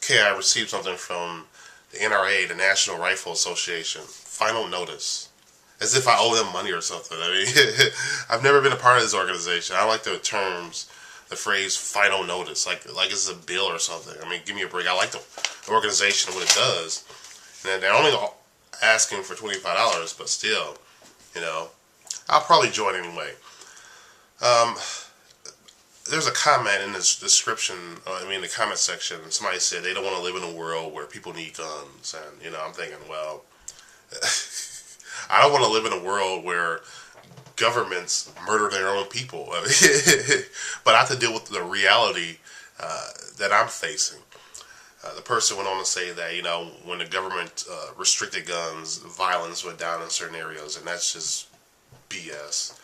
Okay, I received something from the NRA, the National Rifle Association. Final notice. As if I owe them money or something. I mean, I've never been a part of this organization. I like the terms, the phrase "final notice," like it's a bill or something. I mean, give me a break. I like the organization and what it does. And they're only asking for $25, but still, I'll probably join anyway. There's a comment in this description, the comment section, somebody said they don't want to live in a world where people need guns. And, I'm thinking, well, I don't want to live in a world where governments murder their own people. But I have to deal with the reality that I'm facing. The person went on to say that, when the government restricted guns, violence went down in certain areas, and that's just BS.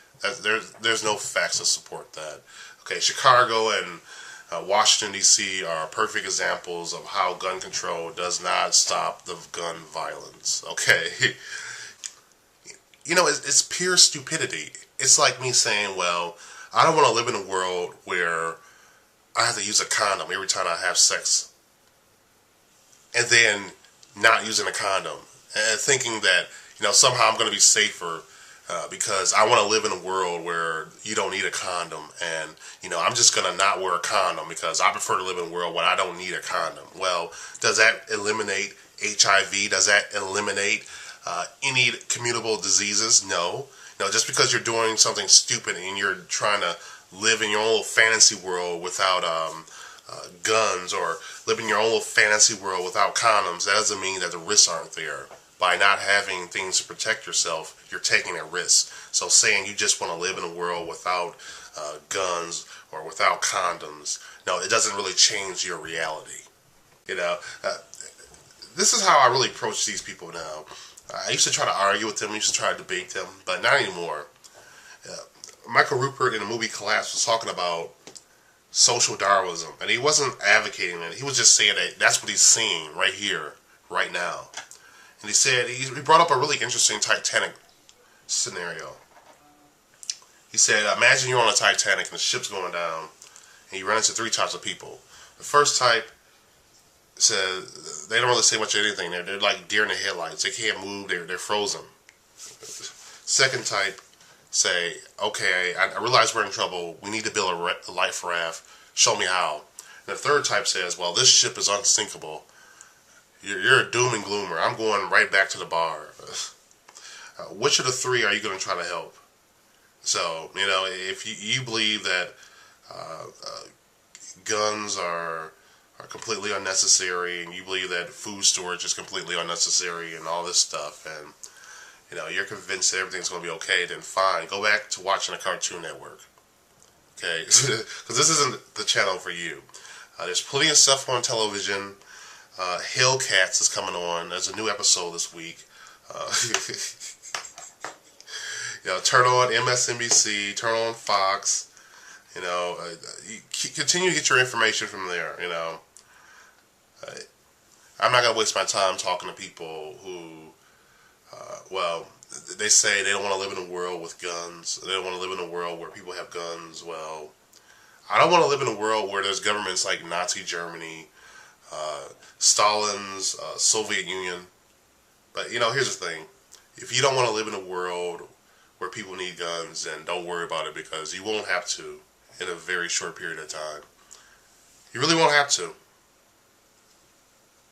There's no facts to support that. Okay, Chicago and Washington, D.C. are perfect examples of how gun control does not stop the gun violence. Okay? It's pure stupidity. It's like me saying, well, I don't want to live in a world where I have to use a condom every time I have sex. And then not using a condom. And thinking that, somehow I'm going to be safer because I want to live in a world where you don't need a condom, and I'm just going to not wear a condom because I prefer to live in a world where I don't need a condom. Well, does that eliminate HIV? Does that eliminate any communicable diseases? No. Just because you're doing something stupid and you're trying to live in your own little fantasy world without guns, or live in your own little fantasy world without condoms, that doesn't mean that the risks aren't there. By not having things to protect yourself, you're taking a risk. So saying you just want to live in a world without guns or without condoms, no, it doesn't really change your reality. This is how I really approach these people now. I used to try to argue with them, I used to try to debate them, but not anymore. Michael Ruppert in the movie Collapse was talking about social Darwinism, and he wasn't advocating it. He was just saying that that's what he's seeing right here, right now. And he said, he brought up a really interesting Titanic scenario. He said, imagine you're on a Titanic and the ship's going down, and you run into three types of people. The first type says they don't really say much of anything. They're like deer in the headlights. They can't move. They're frozen. Second type say, okay, I realize we're in trouble. We need to build a life raft. Show me how. And the third type says, well, this ship is unsinkable. You're a doom and gloomer. I'm going right back to the bar. Which of the three are you going to try to help? So, if you believe that guns are completely unnecessary, and you believe that food storage is completely unnecessary and all this stuff, and you're convinced that everything's going to be okay, then fine. Go back to watching a Cartoon Network. Okay? Because this isn't the channel for you. There's plenty of stuff on television. Hellcats is coming on. There's a new episode this week. Turn on MSNBC, turn on Fox. You continue to get your information from there. I'm not gonna waste my time talking to people who, they say they don't want to live in a world with guns. They don't want to live in a world where people have guns. Well, I don't want to live in a world where there's governments like Nazi Germany, Stalin's Soviet Union. But here's the thing: if you don't want to live in a world where people need guns, then don't worry about it, because you won't have to in a very short period of time. You really won't have to.